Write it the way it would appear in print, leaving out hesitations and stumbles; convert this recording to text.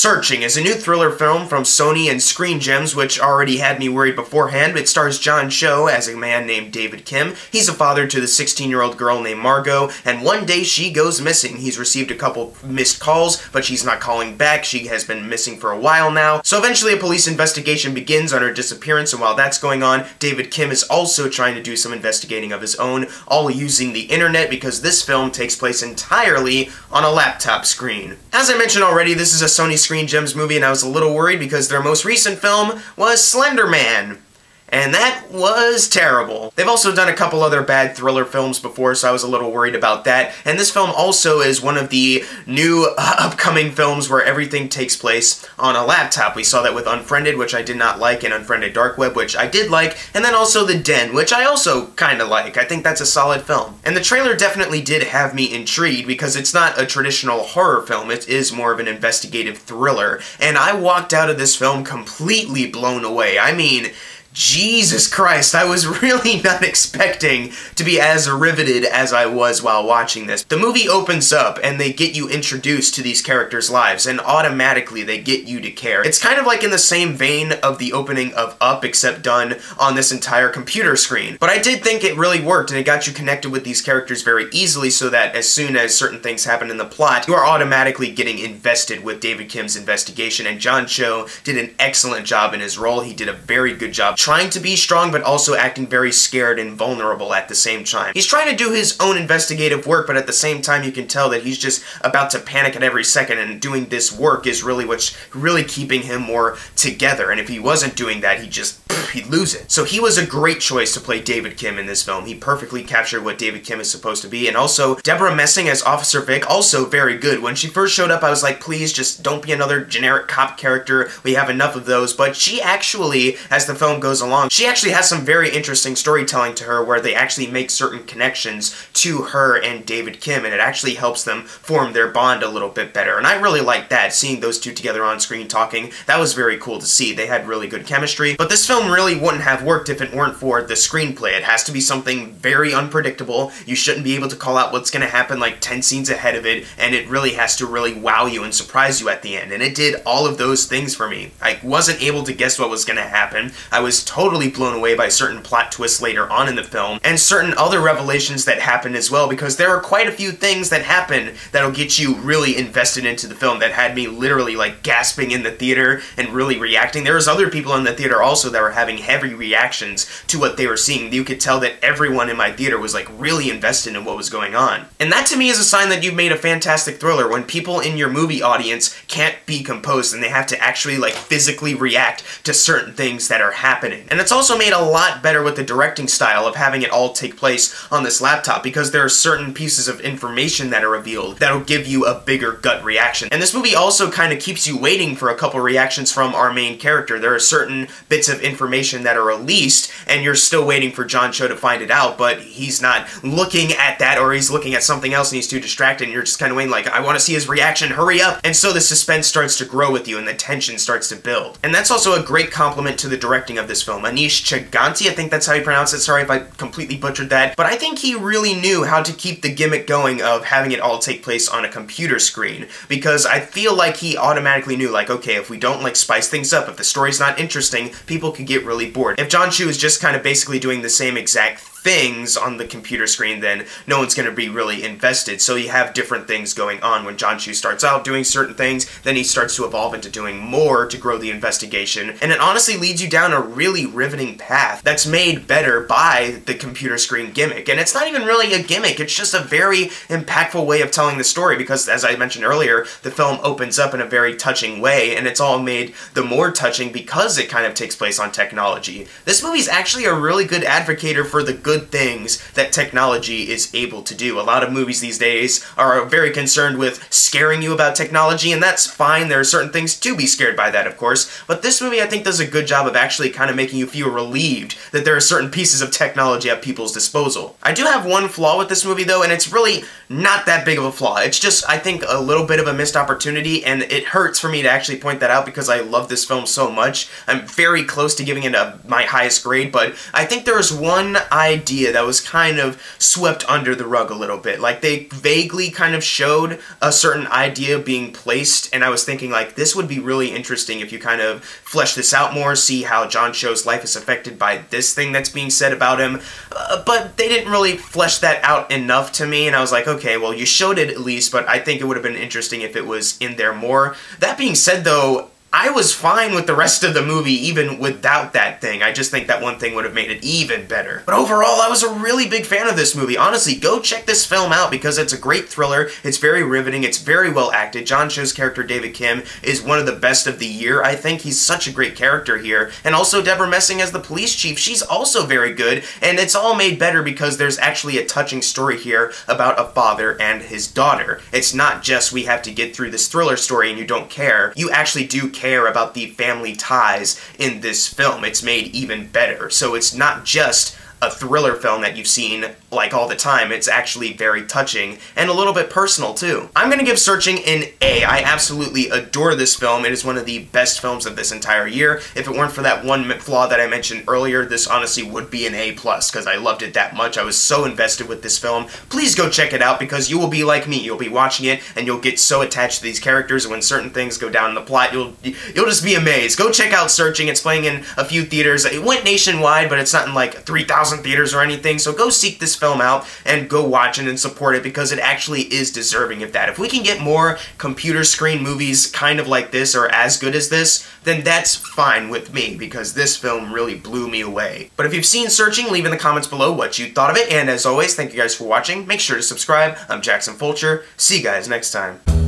Searching is a new thriller film from Sony and Screen Gems, which already had me worried beforehand. It stars John Cho as a man named David Kim. He's a father to the 16-year-old girl named Margot, and one day she goes missing. He's received a couple missed calls, but she's not calling back. She has been missing for a while now. So eventually a police investigation begins on her disappearance, and while that's going on, David Kim is also trying to do some investigating of his own, all using the internet, because this film takes place entirely on a laptop screen. As I mentioned already, this is a Sony Screen Gems movie, and I was a little worried because their most recent film was Slender Man. And that was terrible. They've also done a couple other bad thriller films before, so I was a little worried about that. And this film also is one of the new upcoming films where everything takes place on a laptop. We saw that with Unfriended, which I did not like, and Unfriended Dark Web, which I did like, and then also The Den, which I also kinda like. I think that's a solid film. And the trailer definitely did have me intrigued because it's not a traditional horror film, it is more of an investigative thriller. And I walked out of this film completely blown away. I mean, Jesus Christ, I was really not expecting to be as riveted as I was while watching this. The movie opens up and they get you introduced to these characters' lives, and automatically they get you to care. It's kind of like in the same vein of the opening of Up, except done on this entire computer screen. But I did think it really worked, and it got you connected with these characters very easily, so that as soon as certain things happen in the plot, you are automatically getting invested with David Kim's investigation, and John Cho did an excellent job in his role. He did a very good job trying to be strong, but also acting very scared and vulnerable at the same time. He's trying to do his own investigative work, but at the same time you can tell that he's just about to panic at every second, and doing this work is really what's really keeping him more together, and if he wasn't doing that, he'd lose it. So he was a great choice to play David Kim in this film. He perfectly captured what David Kim is supposed to be, and also Deborah Messing as Officer Vic, also very good. When she first showed up, I was like, please just don't be another generic cop character. We have enough of those, but she actually, as the film goes along, she actually has some very interesting storytelling to her where they actually make certain connections to her and David Kim, and it actually helps them form their bond a little bit better. And I really like that, seeing those two together on screen talking. That was very cool to see. They had really good chemistry, but this film really wouldn't have worked if it weren't for the screenplay. It has to be something very unpredictable. You shouldn't be able to call out what's going to happen like 10 scenes ahead of it, and it really has to really wow you and surprise you at the end. And it did all of those things for me. I wasn't able to guess what was going to happen. I was totally blown away by certain plot twists later on in the film, and certain other revelations that happen as well, because there are quite a few things that happen that'll get you really invested into the film that had me literally like gasping in the theater and really reacting. There was other people in the theater also that were having heavy reactions to what they were seeing. You could tell that everyone in my theater was like really invested in what was going on. And that to me is a sign that you've made a fantastic thriller, when people in your movie audience can't be composed and they have to actually like physically react to certain things that are happening. And it's also made a lot better with the directing style of having it all take place on this laptop, because there are certain pieces of information that are revealed that'll give you a bigger gut reaction. And this movie also kind of keeps you waiting for a couple reactions from our main character. There are certain bits of information that are released, and you're still waiting for John Cho to find it out, but he's not looking at that, or he's looking at something else and he's too distracted, and you're just kind of waiting like, I want to see his reaction, hurry up! And so the suspense starts to grow with you and the tension starts to build. And that's also a great compliment to the directing of this film. Anish Chaganty, I think that's how you pronounce it, sorry if I completely butchered that, but I think he really knew how to keep the gimmick going of having it all take place on a computer screen, because I feel like he automatically knew, like, okay, if we don't like spice things up, if the story's not interesting, people could get really bored. If John Chu is just kind of basically doing the same exact things on the computer screen, then no one's going to be really invested. So you have different things going on. When John Chu starts out doing certain things, then he starts to evolve into doing more to grow the investigation, and it honestly leads you down a really riveting path that's made better by the computer screen gimmick. And it's not even really a gimmick, it's just a very impactful way of telling the story, because as I mentioned earlier, the film opens up in a very touching way, and it's all made the more touching because it kind of takes place on technology. This movie's actually a really good advocator for the good things that technology is able to do. A lot of movies these days are very concerned with scaring you about technology, and that's fine. There are certain things to be scared by that, of course, but this movie I think does a good job of actually kind of making you feel relieved that there are certain pieces of technology at people's disposal. I do have one flaw with this movie though, and it's really not that big of a flaw. It's just, I think, a little bit of a missed opportunity, and it hurts for me to actually point that out because I love this film so much. I'm very close to giving it my highest grade, but I think there was one idea that was kind of swept under the rug a little bit. Like, they vaguely kind of showed a certain idea being placed, and I was thinking, like, this would be really interesting if you kind of flesh this out more, see how John Cho's life is affected by this thing that's being said about him, but they didn't really flesh that out enough to me, and I was like, okay, well, you showed it at least, but I think it would have been interesting if it was in there more. That being said, though, I was fine with the rest of the movie even without that thing. I just think that one thing would have made it even better. But overall, I was a really big fan of this movie. Honestly, go check this film out because it's a great thriller. It's very riveting. It's very well acted. John Cho's character, David Kim, is one of the best of the year. I think he's such a great character here. And also Deborah Messing as the police chief. She's also very good. And it's all made better because there's actually a touching story here about a father and his daughter. It's not just we have to get through this thriller story and you don't care. You actually do care about the family ties in this film. It's made even better. So it's not just a thriller film that you've seen like all the time. It's actually very touching and a little bit personal too. I'm gonna give Searching an A. I absolutely adore this film. It is one of the best films of this entire year. If it weren't for that one flaw that I mentioned earlier, this honestly would be an A+ because I loved it that much. I was so invested with this film. Please go check it out because you will be like me. You'll be watching it and you'll get so attached to these characters, and when certain things go down in the plot, you'll just be amazed. Go check out Searching. It's playing in a few theaters. It went nationwide, but it's not in like 3,000 theaters or anything, so go seek this film out and go watch it and support it because it actually is deserving of that. If we can get more computer screen movies kind of like this or as good as this, then that's fine with me because this film really blew me away. But if you've seen Searching, leave in the comments below what you thought of it, and as always, thank you guys for watching. Make sure to subscribe. I'm Jackson Fulcher. See you guys next time.